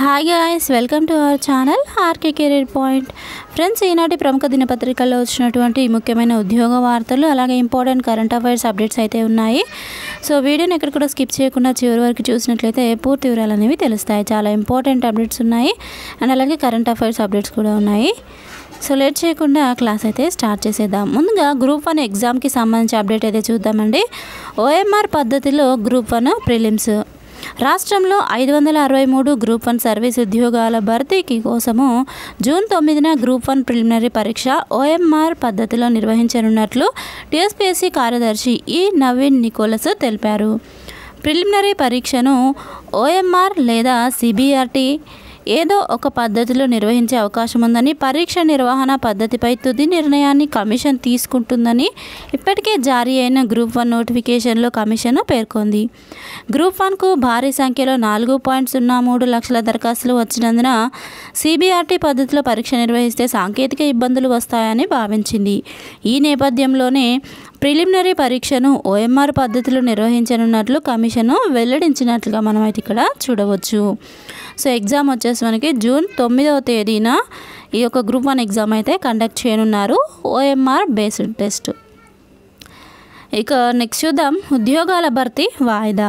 Hi guys, welcome to our channel RK career point. Friends, ఈనాటి ప్రముఖ దినపత్రికల్లో వచ్చినటువంటి ముఖ్యమైన ఉద్యోగ వార్తలు అలాగే ఇంపార్టెంట్ కరెంట్ అఫైర్స్ అప్డేట్స్ అయితే ఉన్నాయి. సో వీడియోని ఎక్కడ కూడా స్కిప్ చేయకుండా చివరి వరకు చూసినట్లయితే పూర్తి వివరాలు అనేవి తెలుస్తాయి. చాలా ఇంపార్టెంట్ అప్డేట్స్ ఉన్నాయి అండ్ అలాగే కరెంట్ అఫైర్స్ అప్డేట్స్ కూడా ఉన్నాయి. సో లేట్ చేయకుండా క్లాస్ అయితే స్టార్ట్ చేసేద్దాం. ముందుగా గ్రూప్ 1 ఎగ్జామ్కి సంబంధించి అప్డేట్ అయితే చూద్దామండి. OMR పద్ధతిలో గ్రూప్ 1 ప్రిలిమ్స్. రాష్ట్రంలో 563 గ్రూప్ 1 సర్వీస్ ఉద్యోగాల భర్తీకి కోసము జూన్ 9న గ్రూప్ 1 ప్రిలిమినరీ పరీక్ష OMR పద్ధతిలో నిర్వహించనున్నట్లు TSPSC కార్యదర్శి నవీన్ నికోలస్ తెలిపారు. ప్రిలిమినరీ పరీక్షను OMR లేదా CBRT ఏదో ఒక పద్ధతిలో నిర్వహించే అవకాశం ఉందని, పరీక్ష నిర్వహణ పద్ధతిపై తుది నిర్ణయాన్ని కమిషన్ తీసుకుంటుందని ఇప్పటికే జారీ అయిన గ్రూప్ 1 నోటిఫికేషన్లో కమిషన్ పేర్కొంది. గ్రూప్ 1కు భారీ సంఖ్యలో 4.03 లక్షల దరఖాస్తులు వచ్చినందున CBRT పద్ధతిలో పరీక్ష నిర్వహిస్తే సాంకేతిక ఇబ్బందులు వస్తాయని భావించింది. ఈ నేపథ్యంలోనే ప్రిలిమినరీ పరీక్షను OMR పద్ధతిలో నిర్వహించనున్నట్లు కమిషను వెల్లడించినట్లుగా మనం అయితే ఇక్కడ చూడవచ్చు. సో ఎగ్జామ్ వచ్చేసి మనకి జూన్ 9వ తేదీన ఈ యొక్క గ్రూప్ 1 ఎగ్జామ్ అయితే కండక్ట్ చేయనున్నారు, OMR బేస్డ్ టెస్ట్. ఇక నెక్స్ట్ చూద్దాం. ఉద్యోగాల భర్తీ వాయిదా.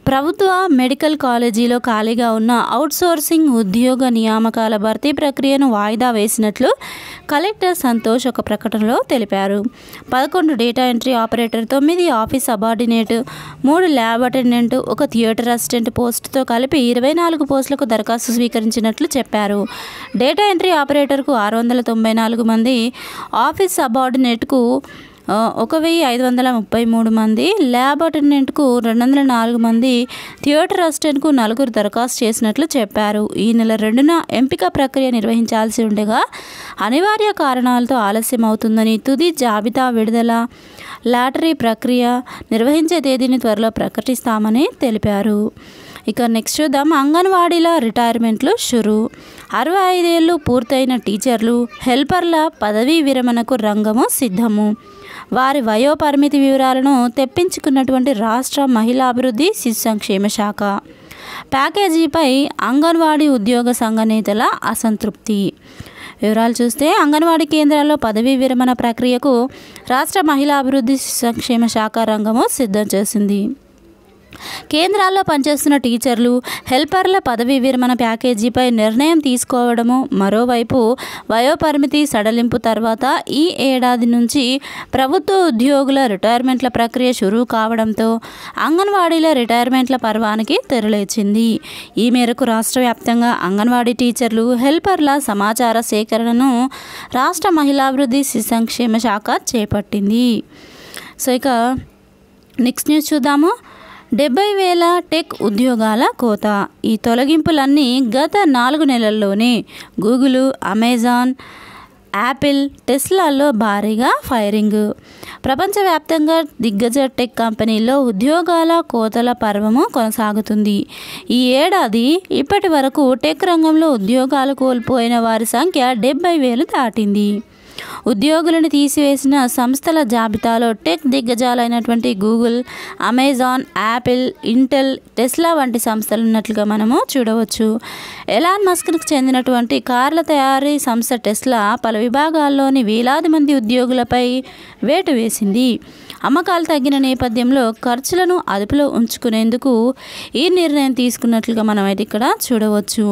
ప్రభుత్వ మెడికల్ కాలేజీలో ఖాళీగా ఉన్న అవుట్సోర్సింగ్ ఉద్యోగ నియామకాల భర్తీ ప్రక్రియను వాయిదా వేసినట్లు కలెక్టర్ సంతోష్ ఒక ప్రకటనలో తెలిపారు. 11 data entry operator, 9 office subordinate, 3 lab attendant, 1 theatre assistant పోస్టుతో కలిపి 24 పోస్టులకు దరఖాస్తు స్వీకరించినట్లు చెప్పారు. డేటా ఎంట్రీ ఆపరేటర్కు 694 మంది, ఆఫీస్ సబార్డినేట్కు 1533 మంది, ల్యాబ్ అటెండెంట్కు 204 మంది, థియేటర్ అసిస్టెంట్కు 4 దరఖాస్తు చేసినట్లు చెప్పారు. ఈ నెల 2న ఎంపిక ప్రక్రియ నిర్వహించాల్సి ఉండగా అనివార్య కారణాలతో ఆలస్యం అవుతుందని, తుది జాబితా విడుదల, లాటరీ ప్రక్రియ నిర్వహించే తేదీని త్వరలో ప్రకటిస్తామని తెలిపారు. ఇక నెక్స్ట్ చూద్దాం. అంగన్వాడీల రిటైర్మెంట్లు షురు. 65 ఏళ్ళు పూర్తయిన టీచర్లు, హెల్పర్ల పదవీ విరమణకు రంగము సిద్ధము. వారి వయో పరిమితి వివరాలను తెప్పించుకున్నటువంటి రాష్ట్ర మహిళా అభివృద్ధి శిశు సంక్షేమ శాఖ. ప్యాకేజీపై అంగన్వాడీ ఉద్యోగ సంఘ నేతల అసంతృప్తి. వివరాలు చూస్తే, అంగన్వాడీ కేంద్రాల్లో పదవీ విరమణ ప్రక్రియకు రాష్ట్ర మహిళా అభివృద్ధి శిశు సంక్షేమ శాఖ రంగము సిద్ధం చేసింది. కేంద్రాల్లో పనిచేస్తున్న టీచర్లు, హెల్పర్ల పదవీ విరమణ ప్యాకేజీపై నిర్ణయం తీసుకోవడము, మరోవైపు వయోపరిమితి సడలింపు తర్వాత ఈ ఏడాది నుంచి ప్రభుత్వ ఉద్యోగుల రిటైర్మెంట్ల ప్రక్రియ షురూ కావడంతో అంగన్వాడీల రిటైర్మెంట్ల పర్వానికి తెరలేచింది. ఈ మేరకు రాష్ట్ర వ్యాప్తంగా అంగన్వాడీ టీచర్లు, హెల్పర్ల సమాచార సేకరణను రాష్ట్ర మహిళాభివృద్ధి శిశు సంక్షేమ శాఖ చేపట్టింది. సో ఇక నెక్స్ట్ న్యూస్ చూద్దాము. 70,000 టెక్ ఉద్యోగాల కోత. ఈ తొలగింపులన్నీ గత 4 నెలల్లోనే గూగుల్, అమెజాన్, యాపిల్, టెస్లాల్లో భారీగా ఫైరింగ్. ప్రపంచవ్యాప్తంగా దిగ్గజ టెక్ కంపెనీల్లో ఉద్యోగాల కోతల పర్వము కొనసాగుతుంది. ఈ ఏడాది ఇప్పటి వరకు టెక్ రంగంలో ఉద్యోగాలు కోల్పోయిన వారి సంఖ్య 70,000 దాటింది. ఉద్యోగులను తీసివేసిన సంస్థల జాబితాలో టెక్ దిగ్గజాలైనటువంటి Google, Amazon, Apple, Intel, Tesla వంటి సంస్థలు ఉన్నట్లుగా మనము చూడవచ్చు. ఎలాన్ మస్క్కు చెందినటువంటి కార్ల తయారీ సంస్థ టెస్లా పలు విభాగాల్లోని వేలాది మంది ఉద్యోగులపై వేటు వేసింది. అమ్మకాలు తగ్గిన నేపథ్యంలో ఖర్చులను అదుపులో ఉంచుకునేందుకు ఈ నిర్ణయం తీసుకున్నట్లుగా మనం అయితే ఇక్కడ చూడవచ్చు.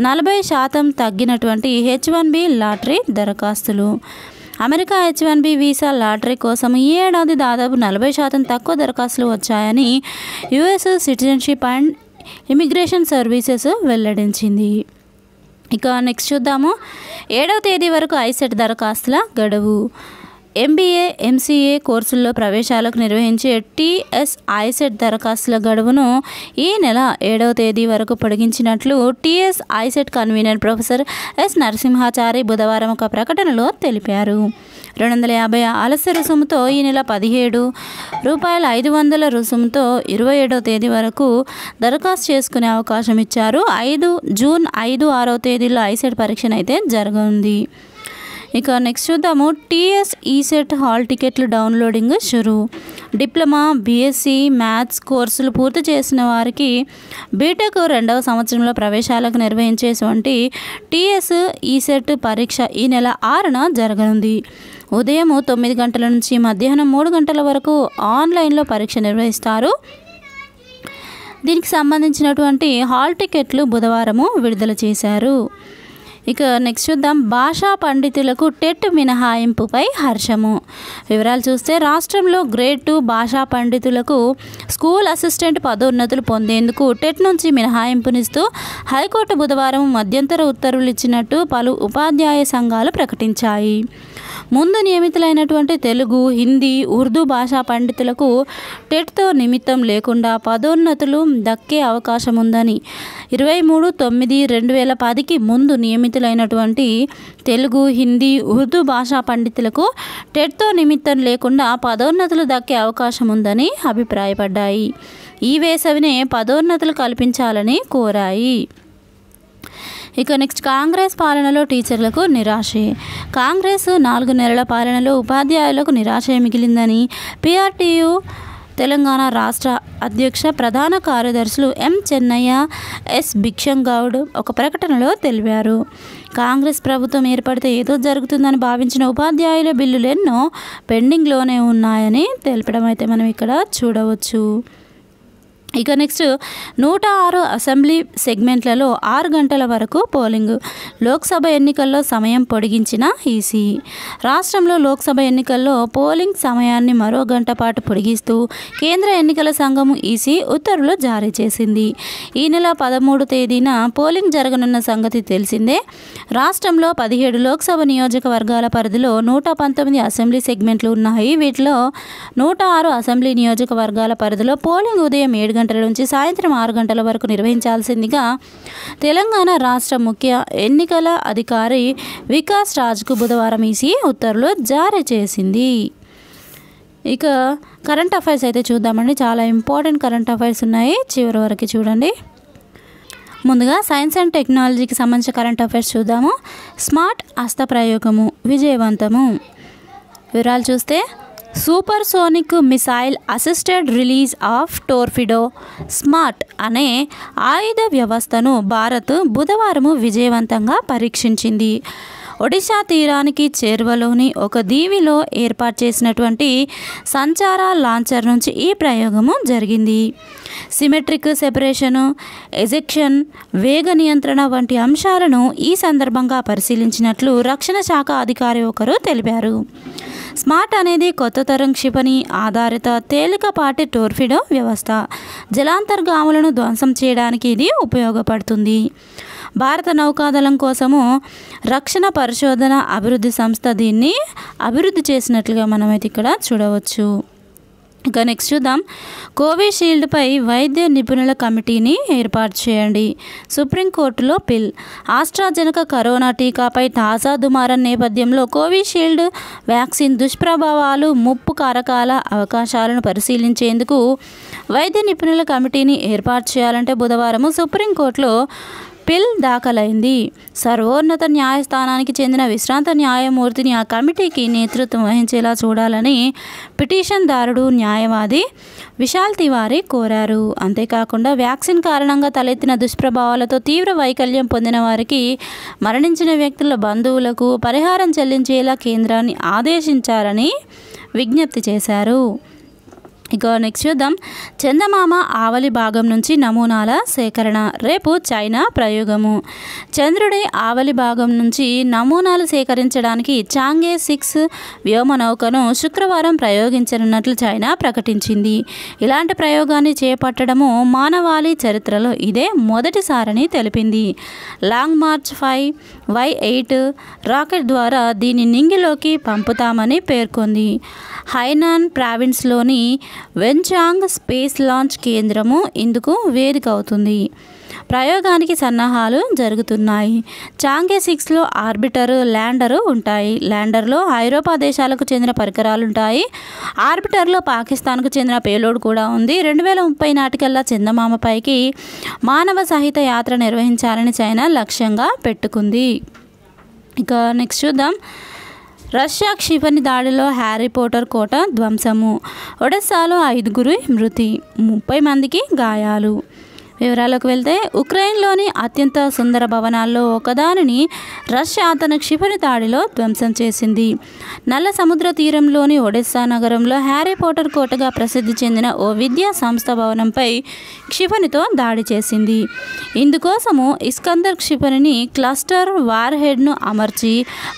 40% తగ్గినటువంటి H1B లాటరీ దరఖాస్తులు. అమెరికా H1B వీసా లాటరీ కోసం ఈ ఏడాది దాదాపు 40% తక్కువ దరఖాస్తులు వచ్చాయని US citizenship and immigration services వెల్లడించింది. ఇక నెక్స్ట్ చూద్దాము. 7వ తేదీ వరకు ఐసెట్ దరఖాస్తుల గడువు. MBA, MCA కోర్సుల్లో ప్రవేశాలకు నిర్వహించే TS ఐసెట్ దరఖాస్తుల గడువును ఈ నెల 7వ తేదీ వరకు పొడిగించినట్లు TS ICET convener professor S Narasimhachari బుధవారం ఒక ప్రకటనలో తెలిపారు. 250 ఆలస్య రుసుముతో ఈ నెల 17 రూపాయల 500 రుసుముతో 27వ తేదీ వరకు దరఖాస్తు చేసుకునే అవకాశం ఇచ్చారు. జూన్ 5, 6వ తేదీలో ఐసెట్ పరీక్షను అయితే జరగనుంది. ఇక నెక్స్ట్ చూద్దాము. టీఎస్ ఈసెట్ హాల్ టికెట్లు డౌన్లోడింగ్ షురు. డిప్లొమా, బీఎస్సీ మ్యాథ్స్ కోర్సులు పూర్తి చేసిన వారికి బీటెక్ 2వ సంవత్సరంలో ప్రవేశాలకు నిర్వహించేటువంటి టీఎస్ ఈసెట్ పరీక్ష ఈ నెల 6న జరగనుంది. ఉదయం 9 గంటల నుంచి మధ్యాహ్నం 3 గంటల వరకు ఆన్లైన్లో పరీక్ష నిర్వహిస్తారు. దీనికి సంబంధించినటువంటి హాల్ టికెట్లు బుధవారము విడుదల చేశారు. ఇక నెక్స్ట్ చూద్దాం. భాషా పండితులకు టెట్ మినహాయింపుపై హర్షము. వివరాలు చూస్తే రాష్ట్రంలో గ్రేడ్ 2 భాషా పండితులకు స్కూల్ అసిస్టెంట్ పదోన్నతులు పొందేందుకు టెట్ నుంచి మినహాయింపునిస్తూ హైకోర్టు బుధవారం మధ్యంతర ఉత్తర్వులు ఇచ్చినట్టు పలు ఉపాధ్యాయ సంఘాలు ప్రకటించాయి. ముందు నియమితులైనటువంటి తెలుగు, హిందీ, ఉర్దూ భాషా పండితులకు టెట్తో నిమిత్తం లేకుండా పదోన్నతులు దక్కే అవకాశం ఉందని 23/9/2010కి ముందు నియమితులైనటువంటి తెలుగు, హిందీ, ఉర్దూ భాషా పండితులకు టెట్తో నిమిత్తం లేకుండా పదోన్నతులు దక్కే అవకాశం ఉందని అభిప్రాయపడ్డాయి. ఈ వేసవినే పదోన్నతులు కల్పించాలని కోరాయి. ఇక నెక్స్ట్. కాంగ్రెస్ పాలనలో టీచర్లకు నిరాశే. కాంగ్రెస్ 4 నెలల పాలనలో ఉపాధ్యాయులకు నిరాశే మిగిలిందని పీఆర్టీయూ తెలంగాణ రాష్ట్ర అధ్యక్ష ప్రధాన కార్యదర్శులు ఎం చెన్నయ్య, ఎస్ భిక్షంగౌడ్ ఒక ప్రకటనలో తెలిపారు. కాంగ్రెస్ ప్రభుత్వం ఏర్పడితే ఏదో జరుగుతుందని భావించిన ఉపాధ్యాయుల బిల్లులెన్నో పెండింగ్లోనే ఉన్నాయని తెలపడం అయితే మనం ఇక్కడ చూడవచ్చు. ఇక నెక్స్ట్. 106 అసెంబ్లీ సెగ్మెంట్లలో 6 గంటల వరకు పోలింగ్. లోక్సభ ఎన్నికల్లో సమయం పొడిగించిన ఈసీ. రాష్ట్రంలో లోక్సభ ఎన్నికల్లో పోలింగ్ సమయాన్ని మరో గంట పాటు పొడిగిస్తూ కేంద్ర ఎన్నికల సంఘం ఈసీ ఉత్తర్వులు జారీ చేసింది. ఈ నెల 13 తేదీన పోలింగ్ జరగనున్న సంగతి తెలిసిందే. రాష్ట్రంలో 17 లోక్సభ నియోజకవర్గాల పరిధిలో 119 అసెంబ్లీ సెగ్మెంట్లు ఉన్నాయి. వీటిలో 106 అసెంబ్లీ నియోజకవర్గాల పరిధిలో పోలింగ్ ఉదయం 7 గంటల నుంచి సాయంత్రం 6 గంటల వరకు నిర్వహించాల్సిందిగా తెలంగాణ రాష్ట్ర ముఖ్య ఎన్నికల అధికారి వికాస్ రాజ్కు బుధవారం ఈసీ ఉత్తర్వులు జారీ చేసింది. ఇక కరెంట్ అఫైర్స్ అయితే చూద్దామండి. చాలా ఇంపార్టెంట్ కరెంట్ అఫైర్స్ ఉన్నాయి, చివరి వరకు చూడండి. ముందుగా సైన్స్ అండ్ టెక్నాలజీకి సంబంధించిన కరెంట్ అఫైర్స్ చూద్దాము. స్మార్ట్ హస్త ప్రయోగము విజయవంతము. వివరాలు చూస్తే super sonic missile assisted release of టోర్పిడో smart అనే ఆయుధ వ్యవస్థను భారత్ బుధవారము విజయవంతంగా పరీక్షించింది. ఒడిశా తీరానికి చేరువలోని ఒక దీవిలో ఏర్పాటు చేసినటువంటి సంచార లాంచర్ నుంచి ఈ ప్రయోగము జరిగింది. సిమెట్రిక్ సెపరేషను, ఎజెక్షన్, వేగ నియంత్రణ వంటి అంశాలను ఈ సందర్భంగా పరిశీలించినట్లు రక్షణ శాఖ అధికారి ఒకరు తెలిపారు. స్మార్ట్ అనేది కొత్త తరం క్షిపణి ఆధారిత తేలికపాటి టోర్పిడో వ్యవస్థ. జలాంతర్గాములను ధ్వంసం చేయడానికి ఇది ఉపయోగపడుతుంది. భారత నౌకాదళం కోసము రక్షణ పరిశోధన అభివృద్ధి సంస్థ దీన్ని అభివృద్ధి చేసినట్లుగా మనమైతే ఇక్కడ చూడవచ్చు. ఇక నెక్స్ట్ చూద్దాం. కోవిషీల్డ్పై వైద్య నిపుణుల కమిటీని ఏర్పాటు చేయండి. సుప్రీంకోర్టులో పిల్. ఆస్ట్రాజెనకా కరోనా టీకాపై తాజా దుమారం నేపథ్యంలో కోవిషీల్డ్ వ్యాక్సిన్ దుష్ప్రభావాలు, ముప్పు కారకాల అవకాశాలను పరిశీలించేందుకు వైద్య నిపుణుల కమిటీని ఏర్పాటు చేయాలంటే బుధవారం సుప్రీంకోర్టులో పిల్ దాఖలైంది. సర్వోన్నత న్యాయస్థానానికి చెందిన విశ్రాంత న్యాయమూర్తిని ఆ కమిటీకి నేతృత్వం వహించేలా చూడాలని పిటిషన్దారుడు న్యాయవాది విశాల్ తివారీ కోరారు. అంతేకాకుండా వ్యాక్సిన్ కారణంగా తలెత్తిన దుష్ప్రభావాలతో తీవ్ర వైకల్యం పొందిన వారికి, మరణించిన వ్యక్తుల బంధువులకు పరిహారం చెల్లించేలా కేంద్రాన్ని ఆదేశించాలని విజ్ఞప్తి చేశారు. ఇక నెక్స్ట్ చూద్దాం. చందమామ ఆవలి భాగం నుంచి నమూనాల సేకరణ. రేపు చైనా ప్రయోగము. చంద్రుడి ఆవలి భాగం నుంచి నమూనాలు సేకరించడానికి చాంగే 6 వ్యోమనౌకను శుక్రవారం ప్రయోగించనున్నట్లు చైనా ప్రకటించింది. ఇలాంటి ప్రయోగాన్ని చేపట్టడము మానవాళి చరిత్రలో ఇదే మొదటిసారని తెలిపింది. లాంగ్ మార్చ్ 5Y8 రాకెట్ ద్వారా దీన్ని నింగిలోకి పంపుతామని పేర్కొంది. హైనాన్ ప్రావిన్స్లోని వెన్చాంగ్ స్పేస్ లాంచ్ కేంద్రము ఇందుకు వేదిక అవుతుంది. ప్రయోగానికి సన్నాహాలు జరుగుతున్నాయి. చాంగే 6లో ఆర్బిటర్, ల్యాండరు ఉంటాయి. ల్యాండర్లో ఐరోపా దేశాలకు చెందిన పరికరాలు ఉంటాయి. ఆర్బిటర్లో పాకిస్తాన్కు చెందిన పేలోడ్ కూడా ఉంది. 2030 నాటికల్లా చందమామపైకి మానవ సహిత యాత్ర నిర్వహించాలని చైనా లక్ష్యంగా పెట్టుకుంది. ఇక నెక్స్ట్ చూద్దాం. రష్యా క్షిపణి దాడిలో హ్యారీ పోటర్ కోట ధ్వంసము. ఒడెస్సాలో 5 మృతి, 30 మందికి గాయాలు. వివరాలకు వెళ్తే ఉక్రెయిన్లోని అత్యంత సుందర భవనాల్లో ఒకదానిని రష్యా తన క్షిపణి దాడిలో ధ్వంసం చేసింది. నల్ల సముద్ర తీరంలోని ఒడెస్సా నగరంలో హ్యారీ పోటర్ కోటగా ప్రసిద్ధి చెందిన ఓ విద్యా సంస్థ భవనంపై క్షిపణితో దాడి చేసింది. ఇందుకోసము ఇస్కందర్ క్షిపణిని క్లస్టర్ వార్ హెడ్ను అమర్చి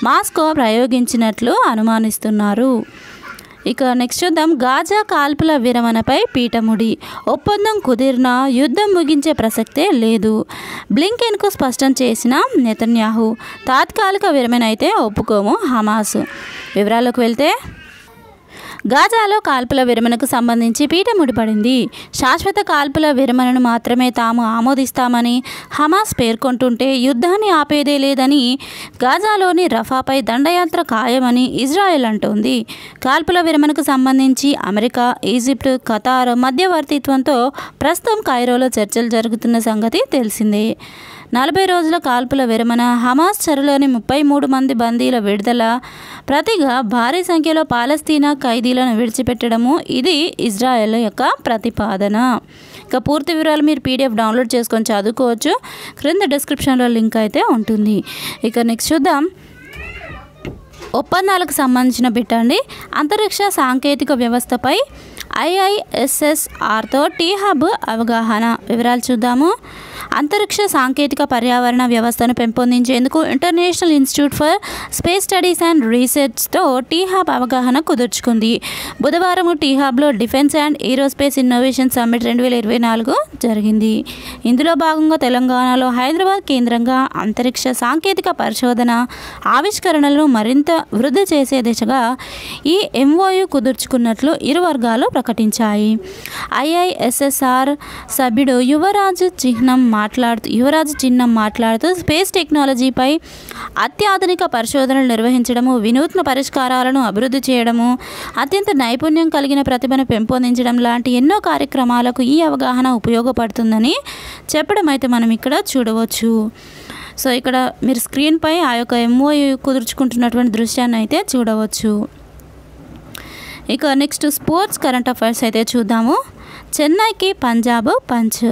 మాస్కో ప్రయోగించినట్లు అనుమానిస్తున్నారు. ఇక నెక్స్ట్ చూద్దాం. గాజా కాల్పుల విరమణపై పీఠముడి. ఒప్పందం కుదిరినా యుద్ధం ముగించే ప్రసక్తే లేదు. బ్లింకెన్కు స్పష్టం చేసిన నెతన్యాహు. తాత్కాలిక విరమణ అయితే ఒప్పుకోము హమాస్. వివరాలకు వెళ్తే గాజాలో కాల్పుల విరమణకు సంబంధించి పీఠం ముడిపడింది. శాశ్వత కాల్పుల విరమణను మాత్రమే తాము ఆమోదిస్తామని హమాస్ పేర్కొంటుంటే యుద్ధాన్ని ఆపేదే లేదని, గాజాలోని రఫాపై దండయాత్ర ఖాయమని ఇజ్రాయెల్ అంటోంది. కాల్పుల విరమణకు సంబంధించి అమెరికా, ఈజిప్ట్, ఖతార్ మధ్యవర్తిత్వంతో ప్రస్తుతం కైరోలో చర్చలు జరుగుతున్న సంగతి తెలిసిందే. 40 రోజుల కాల్పుల విరమణ, హమాస్ చెరలోని 33 మంది బందీల విడుదల, ప్రతిగా భారీ సంఖ్యలో పాలస్తీనా ఖైదీలను విడిచిపెట్టడము ఇది ఇజ్రాయెల్ యొక్క ప్రతిపాదన. ఇక పూర్తి వివరాలు మీరు PDF డౌన్లోడ్ చేసుకొని చదువుకోవచ్చు. క్రింద డిస్క్రిప్షన్లో లింక్ అయితే ఉంటుంది. ఇక నెక్స్ట్ చూద్దాం. ఒప్పందాలకు సంబంధించిన బిట్ అండి. అంతరిక్ష సాంకేతిక వ్యవస్థపై IISSRతో టీ-హబ్ అవగాహన. వివరాలు చూద్దాము. అంతరిక్ష సాంకేతిక పర్యావరణ వ్యవస్థను పెంపొందించేందుకు international institute for space studies and రీసెర్చ్తో టీ-హబ్ అవగాహన కుదుర్చుకుంది. బుధవారం టీ-హబ్లో defence and aerospace innovation summit 2024 జరిగింది. ఇందులో భాగంగా తెలంగాణలో హైదరాబాద్ కేంద్రంగా అంతరిక్ష సాంకేతిక పరిశోధన, ఆవిష్కరణలను మరింత వృద్ధి చేసే దిశగా ఈ MOU కుదుర్చుకున్నట్లు ఇరు వర్గాలు ప్రకటించాయి. IISSR సభ్యుడు యువరాజ్ చిహ్నం మాట్లాడుతూ స్పేస్ టెక్నాలజీపై అత్యాధునిక పరిశోధనలు నిర్వహించడము, వినూత్న పరిష్కారాలను అభివృద్ధి చేయడము, అత్యంత నైపుణ్యం కలిగిన ప్రతిభను పెంపొందించడం లాంటి ఎన్నో కార్యక్రమాలకు ఈ అవగాహన ఉపయోగపడుతుందని చెప్పడం అయితే మనం ఇక్కడ చూడవచ్చు. సో ఇక్కడ మీరు స్క్రీన్పై ఆ యొక్క MOU కుదుర్చుకుంటున్నటువంటి దృశ్యాన్ని అయితే చూడవచ్చు. ఇక నెక్స్ట్ స్పోర్ట్స్ కరెంట్ అఫైర్స్ అయితే చూద్దాము. చెన్నైకి పంజాబ్ పంచ్.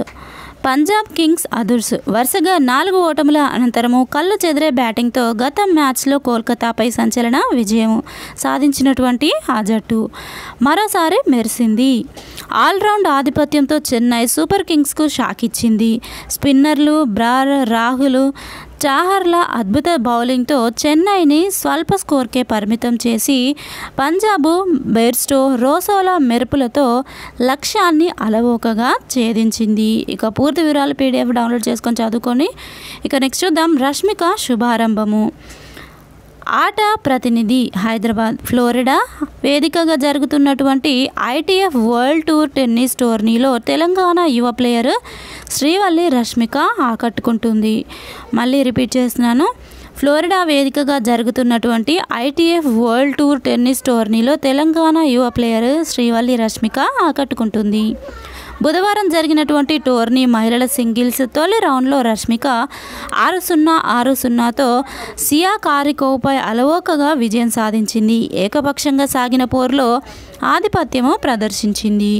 పంజాబ్ కింగ్స్ అదుర్స్. వరుసగా 4 ఓటముల అనంతరము కళ్ళు చెదిరే బ్యాటింగ్తో గత మ్యాచ్లో కోల్కతాపై సంచలన విజయం సాధించినటువంటి ఆ జట్టు మరోసారి మెరిసింది. ఆల్రౌండ్ ఆధిపత్యంతో చెన్నై సూపర్ కింగ్స్కు షాక్ ఇచ్చింది. స్పిన్నర్లు బ్రార్, రాహుల్, చాహర్ల అద్భుత బౌలింగ్తో చెన్నైని స్వల్ప స్కోర్కే పరిమితం చేసి పంజాబ్ బెయిర్స్టో, రోసోలా మెరుపులతో లక్ష్యాన్ని అలవోకగా ఛేదించింది. ఇక పూర్తి వివరాలు PDF డౌన్లోడ్ చేసుకొని చదువుకొని ఇక నెక్స్ట్ చూద్దాం. రష్మిక శుభారంభము. ఆట ప్రతినిధి హైదరాబాద్, ఫ్లోరిడా వేదికగా జరుగుతున్నటువంటి ITF వరల్డ్ టూర్ టెన్నిస్ టోర్నీలో తెలంగాణ యువ ప్లేయర్ శ్రీవల్లి రష్మిక ఆకట్టుకుంటుంది. మళ్ళీ రిపీట్ చేస్తున్నాను. ఫ్లోరిడా వేదికగా జరుగుతున్నటువంటి ITF వరల్డ్ టూర్ టెన్నిస్ టోర్నీలో తెలంగాణ యువ ప్లేయర్ శ్రీవల్లి రష్మిక ఆకట్టుకుంటుంది. బుధవారం జరిగినటువంటి టోర్నీ మహిళల సింగిల్స్ తొలి రౌండ్లో రష్మిక 6-0, 6-0తో సియా కారికోవ్పై అలవోకగా విజయం సాధించింది. ఏకపక్షంగా సాగిన పోరులో ఆధిపత్యము ప్రదర్శించింది.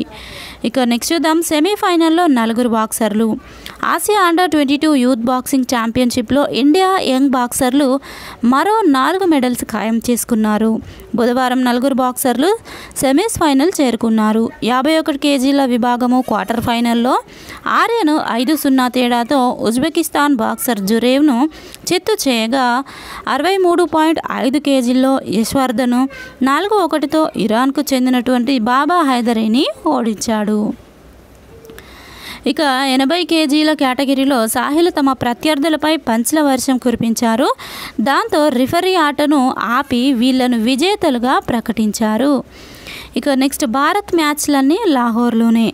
ఇక నెక్స్ట్ చూద్దాం. సెమీఫైనల్లో 4 బాక్సర్లు. ఆసియా అండర్-22 యూత్ బాక్సింగ్ ఛాంపియన్షిప్లో ఇండియా యంగ్ బాక్సర్లు మరో 4 మెడల్స్ ఖాయం చేసుకున్నారు. బుధవారం 4 బాక్సర్లు సెమీస్ ఫైనల్ చేరుకున్నారు. 51 కేజీల విభాగము క్వార్టర్ ఫైనల్లో ఆర్యను 5-0 తేడాతో ఉజ్బెకిస్తాన్ బాక్సర్ జురేవ్ను చిత్తు చేయగా 63.5 కేజీల్లో యశ్వర్ధను 4-1తో ఇరాన్కు చెందినటువంటి బాబా హైదరీని ఓడించాడు. ఇక 80 కేజీల కేటగిరీలో సాహిల్ తమ ప్రత్యర్థులపై పంచ్ల వర్షం కురిపించారు. దాంతో రిఫరీ ఆటను ఆపి వీళ్లను విజేతలుగా ప్రకటించారు. ఇక నెక్స్ట్ భారత్ మ్యాచ్లన్నీ లాహోర్లోనే.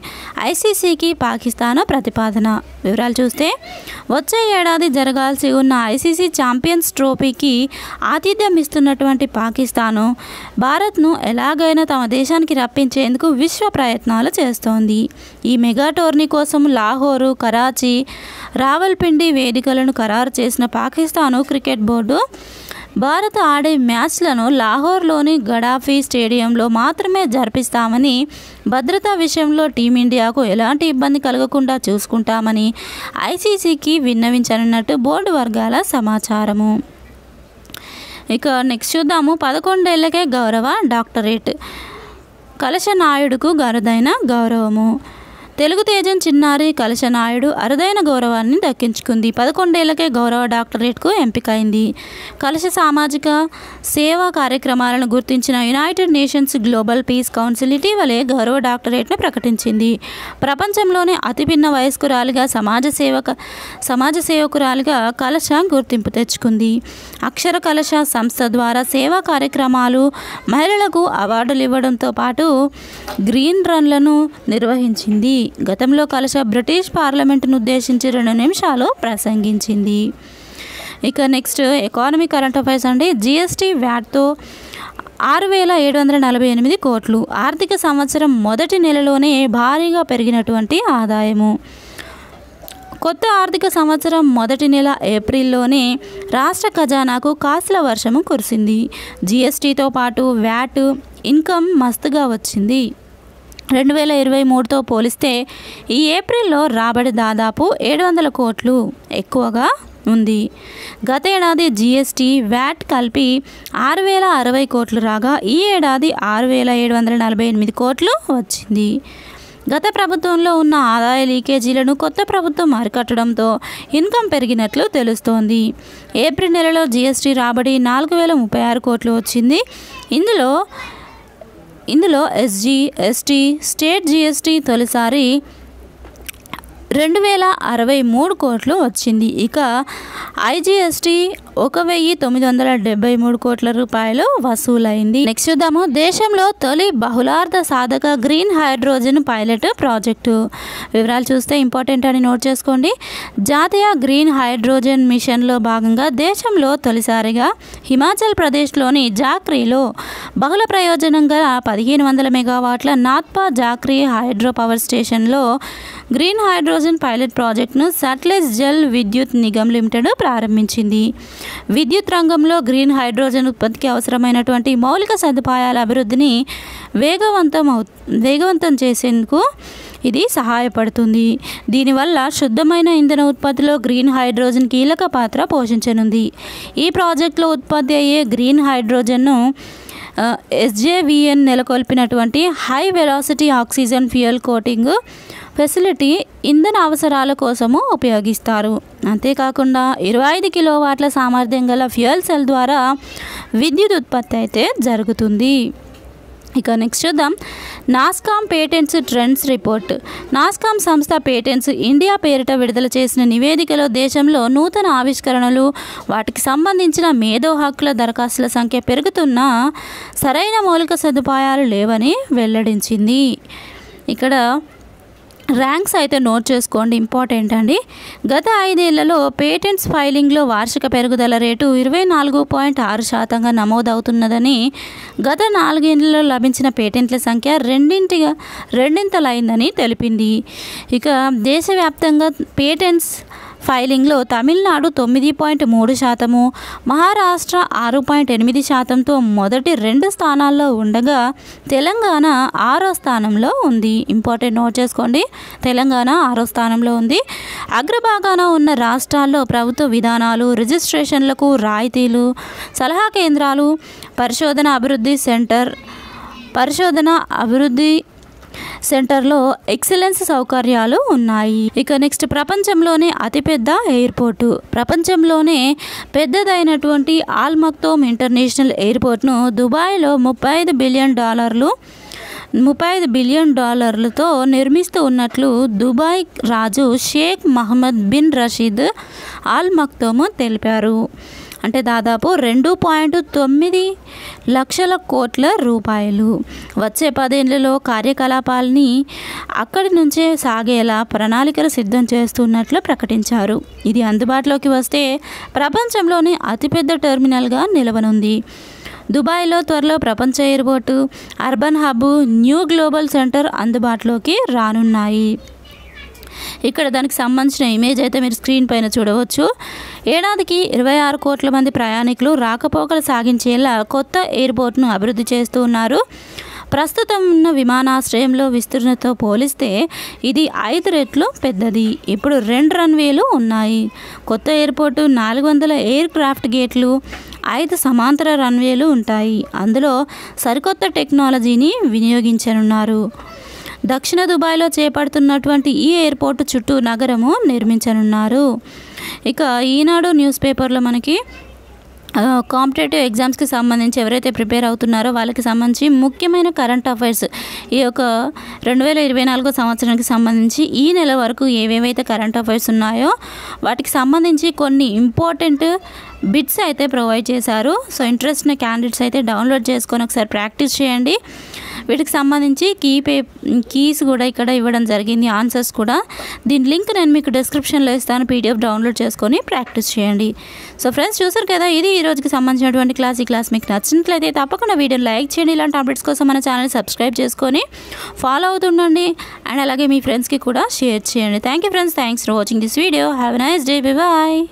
ICCకి పాకిస్తాన్ ప్రతిపాదన. వివరాలు చూస్తే వచ్చే ఏడాది జరగాల్సి ఉన్న ICC ఛాంపియన్స్ ట్రోఫీకి ఆతిథ్యం ఇస్తున్నటువంటి పాకిస్తాను భారత్ను ఎలాగైనా తమ దేశానికి రప్పించేందుకు విశ్వ ప్రయత్నాలు చేస్తోంది. ఈ మెగా టోర్నీ కోసం లాహోరు, కరాచీ, రావల్పిండి వేదికలను ఖరారు చేసిన పాకిస్తాను క్రికెట్ బోర్డు భారత్ ఆడే మ్యాచ్లను లాహోర్లోని గడాఫీ స్టేడియంలో మాత్రమే జరిపిస్తామని, భద్రతా విషయంలో టీమిండియాకు ఎలాంటి ఇబ్బంది కలగకుండా చూసుకుంటామని ఐసీసీకి విన్నవించనున్నట్టు బోర్డు వర్గాల సమాచారము. ఇక నెక్స్ట్ చూద్దాము. 11 ఏళ్లకే గౌరవ డాక్టరేట్, కలశనాయుడుకు అరుదైన గౌరవము. తెలుగు తేజం చిన్నారి కలశనాయుడు అరుదైన గౌరవాన్ని దక్కించుకుంది. 11 ఏళ్లకే గౌరవ డాక్టరేట్కు ఎంపికైంది. కలశ సామాజిక సేవా కార్యక్రమాలను గుర్తించిన United nations global peace council ఇటీవలే గౌరవ డాక్టరేట్ను ప్రకటించింది. ప్రపంచంలోనే అతి పిన్న వయస్కురాలిగా సమాజ సేవకురాలిగా కలశ గుర్తింపు తెచ్చుకుంది. అక్షర కలశ సంస్థ ద్వారా సేవా కార్యక్రమాలు, మహిళలకు అవార్డులు ఇవ్వడంతో పాటు గ్రీన్ రన్లను నిర్వహించింది. గతంలో కలశ బ్రిటిష్ పార్లమెంటును ఉద్దేశించి 2 నిమిషాలు ప్రసంగించింది. ఇక నెక్స్ట్ ఎకానమీ కరెంట్ అఫైర్స్ అండి. జిఎస్టీ వ్యాట్తో 6,748 కోట్లు, ఆర్థిక సంవత్సరం మొదటి నెలలోనే భారీగా పెరిగినటువంటి ఆదాయము. కొత్త ఆర్థిక సంవత్సరం మొదటి నెల ఏప్రిల్లోనే రాష్ట్ర ఖజానాకు కాసుల వర్షము కురిసింది. జిఎస్టీతో పాటు వ్యాట్ ఇన్కమ్ మస్తుగా వచ్చింది. 2023తో పోలిస్తే ఈ ఏప్రిల్లో రాబడి దాదాపు 700 కోట్లు ఎక్కువగా ఉంది. గత ఏడాది జిఎస్టీ వ్యాట్ కలిపి 6,060 కోట్లు రాగా ఈ ఏడాది 6,748 కోట్లు వచ్చింది. గత ప్రభుత్వంలో ఉన్న ఆదాయ లీకేజీలను కొత్త ప్రభుత్వం అరికట్టడంతో ఇన్కమ్ పెరిగినట్లు తెలుస్తోంది. ఏప్రిల్ నెలలో జిఎస్టీ రాబడి 4,036 కోట్లు వచ్చింది. ఇందులో ఎస్జీ, ఎస్టీ, స్టేట్ జిఎస్టీ తొలిసారి 2,063 కోట్లు వచ్చింది. ఇక ఐజీఎస్టీ 1,973 కోట్ల రూపాయలు వసూలైంది. నెక్స్ట్ చూద్దాము. దేశంలో తొలి బహుళార్థ సాధక గ్రీన్ హైడ్రోజన్ పైలట్ ప్రాజెక్టు వివరాలు చూస్తే ఇంపార్టెంట్ అని నోట్ చేసుకోండి. జాతీయ గ్రీన్ హైడ్రోజన్ మిషన్లో భాగంగా దేశంలో తొలిసారిగా హిమాచల్ ప్రదేశ్లోని జాక్రీలో బహుళ ప్రయోజనం గల 1,500 మెగావాట్ల నాథ్పా జాక్రీ హైడ్రో పవర్ స్టేషన్లో గ్రీన్ హైడ్రోజన్ పైలట్ ప్రాజెక్టును సట్లెజ్ జల్ విద్యుత్ నిగమ్ లిమిటెడ్ ప్రారంభించింది. విద్యుత్ రంగంలో గ్రీన్ హైడ్రోజన్ ఉత్పత్తికి అవసరమైనటువంటి మౌలిక సదుపాయాల అభివృద్ధిని వేగవంతం చేసేందుకు ఇది సహాయపడుతుంది. దీనివల్ల శుద్ధమైన ఇంధన ఉత్పత్తిలో గ్రీన్ హైడ్రోజన్ కీలక పాత్ర పోషించనుంది. ఈ ప్రాజెక్టులో ఉత్పత్తి అయ్యే గ్రీన్ హైడ్రోజన్ను ఎస్జేవిఎన్ నెలకొల్పినటువంటి high velocity oxygen fuel coating facility ఇంధన అవసరాల కోసము ఉపయోగిస్తారు. అంతేకాకుండా 25 కిలోవాట్ల సామర్థ్యం గల ఫ్యూయల్ సెల్ ద్వారా విద్యుత్ ఉత్పత్తి అయితే జరుగుతుంది. ఇక నెక్స్ట్ చూద్దాం. NASSCOM patents trends report. NASSCOM సంస్థ పేటెంట్స్ ఇండియా పేరిట విడుదల చేసిన నివేదికలో దేశంలో నూతన ఆవిష్కరణలు, వాటికి సంబంధించిన మేధో హక్కుల దరఖాస్తుల సంఖ్య పెరుగుతున్నా సరైన మౌలిక సదుపాయాలు లేవని వెల్లడించింది. ఇక్కడ ర్యాంక్స్ అయితే నోట్ చేసుకోండి, ఇంపార్టెంట్ అండి. గత 5 ఏళ్లలో పేటెంట్స్ ఫైలింగ్లో వార్షిక పెరుగుదల రేటు 24.6% నమోదవుతున్నదని, గత 4 ఏళ్లలో లభించిన పేటెంట్ల సంఖ్య రెండింతలైందని తెలిపింది. ఇక దేశవ్యాప్తంగా పేటెంట్స్ ఫైలింగ్లో తమిళనాడు 9.3%, మహారాష్ట్ర 6.8%తో మొదటి 2 స్థానాల్లో ఉండగా తెలంగాణ 6వ స్థానంలో ఉంది. ఇంపార్టెంట్ నోట్ చేసుకోండి, తెలంగాణ 6వ స్థానంలో ఉంది. అగ్రభాగాన ఉన్న రాష్ట్రాల్లో ప్రభుత్వ విధానాలు, రిజిస్ట్రేషన్లకు రాయితీలు, సలహా కేంద్రాలు, పరిశోధన అభివృద్ధి సెంటర్లో ఎక్సలెన్స్ సౌకర్యాలు ఉన్నాయి. ఇక నెక్స్ట్ ప్రపంచంలోనే అతిపెద్ద ఎయిర్పోర్టు. ప్రపంచంలోనే పెద్దదైనటువంటి ఆల్ మక్తోమ్ ఇంటర్నేషనల్ ఎయిర్పోర్ట్ను దుబాయ్లో $35 బిలియన్ నిర్మిస్తూ ఉన్నట్లు దుబాయ్ రాజు Sheikh Mohammed bin Rashid Al Maktoum తెలిపారు. అంటే దాదాపు 2.9 లక్షల కోట్ల రూపాయలు. వచ్చే 10 ఏళ్లలో కార్యకలాపాలని అక్కడి నుంచే సాగేలా ప్రణాళికలు సిద్ధం చేస్తున్నట్లు ప్రకటించారు. ఇది అందుబాటులోకి వస్తే ప్రపంచంలోనే అతిపెద్ద టెర్మినల్గా నిలవనుంది. దుబాయ్లో త్వరలో ప్రపంచ airport, urban hub, new global centre అందుబాటులోకి రానున్నాయి. ఇక్కడ దానికి సంబంధించిన ఇమేజ్ అయితే మీరు స్క్రీన్ పైన చూడవచ్చు. ఏడాదికి 26 కోట్ల మంది ప్రయాణికులు రాకపోకలు సాగించేలా కొత్త ఎయిర్పోర్ట్ను అభివృద్ధి చేస్తూ ఉన్నారు. ప్రస్తుతం ఉన్న విమానాశ్రయంలో విస్తీర్ణతో పోలిస్తే ఇది 5 రెట్లు పెద్దది. ఇప్పుడు 2 రన్వేలు ఉన్నాయి. కొత్త ఎయిర్పోర్టు 400 ఎయిర్ క్రాఫ్ట్ గేట్లు, 5 సమాంతర రన్వేలు ఉంటాయి. అందులో సరికొత్త టెక్నాలజీని వినియోగించనున్నారు. దక్షిణ దుబాయ్లో చేపడుతున్నటువంటి ఈ ఎయిర్పోర్టు చుట్టూ నగరము నిర్మించనున్నారు. ఇక ఈనాడు న్యూస్ పేపర్లో మనకి కాంపిటేటివ్ ఎగ్జామ్స్కి సంబంధించి ఎవరైతే ప్రిపేర్ అవుతున్నారో వాళ్ళకి సంబంధించి ముఖ్యమైన కరెంట్ అఫైర్స్ ఈ యొక్క 2024 సంవత్సరానికి సంబంధించి ఈ నెల వరకు ఏవేవైతే కరెంట్ అఫైర్స్ ఉన్నాయో వాటికి సంబంధించి కొన్ని ఇంపార్టెంట్ బిట్స్ అయితే ప్రొవైడ్ చేశారు. సో ఇంట్రెస్ట్ ఉన్న క్యాండిడేట్స్ అయితే డౌన్లోడ్ చేసుకొని ఒకసారి ప్రాక్టీస్ చేయండి. వీటికి సంబంధించి కీస్ కూడా ఇక్కడ ఇవ్వడం జరిగింది, ఆన్సర్స్ కూడా. దీని లింక్ నేను మీకు డిస్క్రిప్షన్లో ఇస్తాను, పీడిఎఫ్ డౌన్లోడ్ చేసుకొని ప్రాక్టీస్ చేయండి. సో ఫ్రెండ్స్ చూసారు కదా, ఇది ఈ రోజుకి సంబంధించినటువంటి క్లాస్. ఈ క్లాస్ మీకు నచ్చినట్లయితే తప్పకుండా వీడియోని లైక్ చేయండి. ఇలాంటి అప్డేట్స్ కోసం మన ఛానల్ సబ్స్క్రైబ్ చేసుకొని ఫాలో అవుతుండండి. అండ్ అలాగే మీ ఫ్రెండ్స్కి కూడా షేర్ చేయండి. Thank you friends, thanks for watching this video. Have a nice day. Bye bye.